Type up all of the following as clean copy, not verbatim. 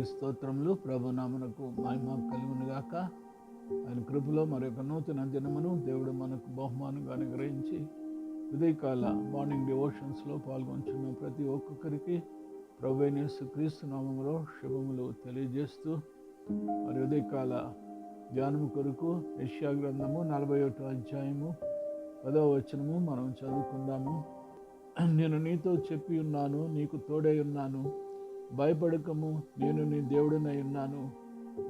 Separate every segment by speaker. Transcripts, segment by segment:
Speaker 1: స్తోత్రములు. ప్రభు నామమునకు మహిమ కలుగును గాక. ఆయన కృపలో మరొక నూతన దినమును దేవుడు మనకు బహుమానంగా అనుగ్రహించి ఉదయకాల మార్నింగ్ డివోషన్స్లో పాల్గొంటున్న ప్రతి ఒక్కొక్కరికి ప్రభువైన యేసుక్రీస్తు నామములో శుభములు తెలియజేస్తూ మరి ఉదయకాల ధ్యానము కొరకు యెషయా గ్రంథము 41వ అధ్యాయము 10వ వచనము మనం చదువుకుందాము. నేను నీతో చెప్పి ఉన్నాను, నీకు తోడై ఉన్నాను, భయపడకము, నేను నీ దేవుడినై ఉన్నాను,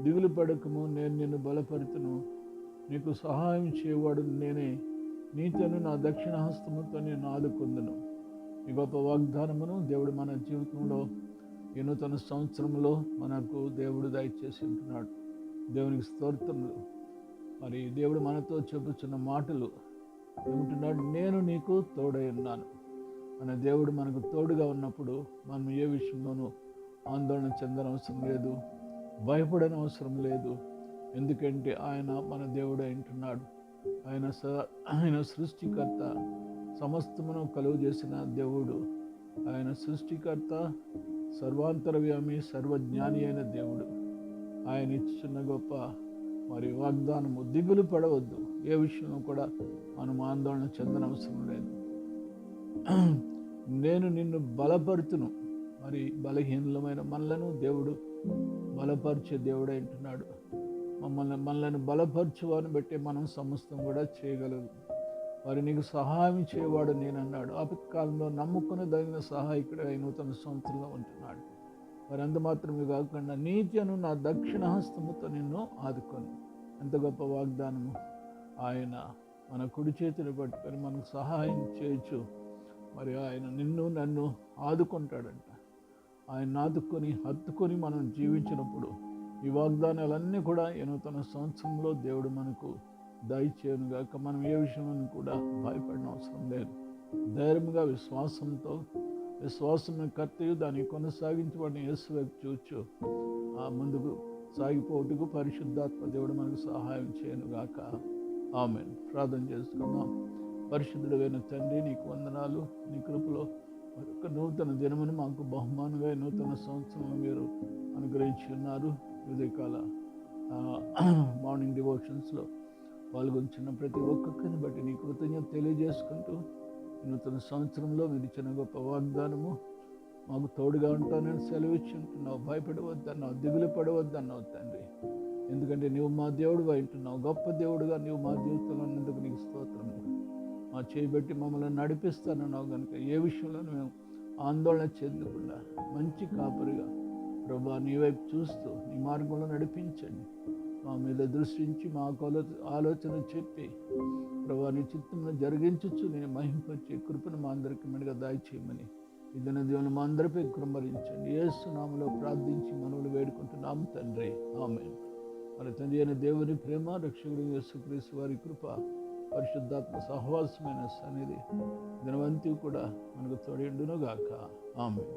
Speaker 1: దిగులు పడకము, నేను నిన్ను బలపరుతును, నీకు సహాయం చేయవాడు నేనే, నీతోను నా దక్షిణ హస్తముతో నేను ఆదుకుందును. ఈ గొప్ప వాగ్దానమును దేవుడు మన జీవితంలో ఈ నూతన సంవత్సరంలో మనకు దేవుడు దయచేసి ఉంటున్నాడు. దేవునికి స్తోత్రములు. మరి దేవుడు మనతో చెబుతున్న మాటలు ఏమంటున్నాడు? నేను నీకు తోడై ఉన్నాను. మన దేవుడు మనకు తోడుగా ఉన్నప్పుడు మనం ఏ విషయంలోనూ ఆందోళన చెందనవసరం లేదు, భయపడనవసరం లేదు. ఎందుకంటే ఆయన మన దేవుడు అంటున్నాడు. ఆయన సృష్టికర్త, సమస్తమును కలుగు చేసిన దేవుడు. ఆయన సృష్టికర్త, సర్వాంతరవ్యామి, సర్వజ్ఞాని అయిన దేవుడు. ఆయన ఇచ్చిన గొప్ప మరి వాగ్దానము, దిగులు పడవద్దు. ఏ విషయంలో కూడా మనం ఆందోళన చెందనవసరం లేదు. నేను నిన్ను బలపరుతును. మరి బలహీనమైన మనలను దేవుడు బలపరిచే దేవుడు అంటున్నాడు. మనల్ని బలపరచువాని బట్టి మనం సమస్తం కూడా చేయగలరు. మరి నీకు సహాయం చేయవాడు నేనన్నాడు. ఆపత్కాలంలో నమ్ముకునేదగిన సహాయకుడు నూతన సంవత్సరంలో ఉంటున్నాడు. మరి అంత మాత్రమే కాకుండా నీతిను నా దక్షిణ హస్తముతో నిన్ను ఆదుకొని. ఎంత గొప్ప వాగ్దానము! ఆయన మన కుడి చేతిని పట్టుకొని మనకు సహాయం చేయొచ్చు. మరి ఆయన నిన్ను నన్ను ఆదుకుంటాడంట. ఆయన ఆదుకొని హత్తుకొని మనం జీవించినప్పుడు ఈ వాగ్దానాలన్నీ కూడా నూతన సంవత్సరంలో దేవుడు మనకు దయచేయనుగాక. మనం ఏ విషయంలో కూడా భయపడిన అవసరం లేదు. ధైర్యంగా విశ్వాసం కర్తయు దాన్ని కొనసాగించబడిన యేసు వైపు చూచు ముందుకు సాగిపోటుకు పరిశుద్ధాత్మ దేవుడు మనకు సహాయం చేయనుగాక. ఆమేన్. ప్రార్థన చేసుకుందాం. పరిశుద్ధుడైన తండ్రి, నీకు వందనాలు. నీ కృపలో మరొక నూతన దినమును మాకు బహుమానంగా నూతన సంవత్సరం మీరు అనుగ్రహించి ఉన్నారు. ఉదయకాల మార్నింగ్ డివోషన్స్లో పాల్గొంటున్న ప్రతి ఒక్కొక్కరిని బట్టి నీ కృతజ్ఞత తెలియజేసుకుంటూ నూతన సంవత్సరంలో మీరు ఇచ్చిన గొప్ప వాగ్దానము, మాకు తోడుగా ఉంటానని సెలవిచ్చి ఉంటున్నావు. భయపడవద్దన్నావు, దిగులు పడవద్దన్నావు తండ్రి. ఎందుకంటే నీవు మా దేవుడు అంటున్నావు. గొప్ప దేవుడుగా నీవు మా జీవితంలో ఉన్నందుకు నీకు స్తోత్రము. మా చేయబెట్టి మమ్మల్ని నడిపిస్తానన్నావు కనుక ఏ విషయంలో మేము ఆందోళన చెందకుండా మంచి కాపరిగా ప్రభా నీ వైపు చూస్తూ నీ మార్గంలో నడిపించండి. మా మీద దృష్టించి మా ఆలోచన చెప్పి ప్రభా నీ చిత్తంలో జరిగించచ్చు నేను మహింపరిచే కృపను మా అందరికీ మెడగా దయచేయమని ఈ దిన దేవుని మా అందరిపై కృంభరించండి. యేసు నామములో ప్రార్థించి మనవులు వేడుకుంటున్నాము తండ్రి. ఆమేన్. మన తండ్రి అయిన దేవుని ప్రేమ, రక్షకుడు యేసుక్రీస్తు వారి కృప, పరిశుద్ధాత్మ సహవాసమైన సన్నిధి దినవంతి కూడా మనకు తోడేండును గాక. ఆమేన్.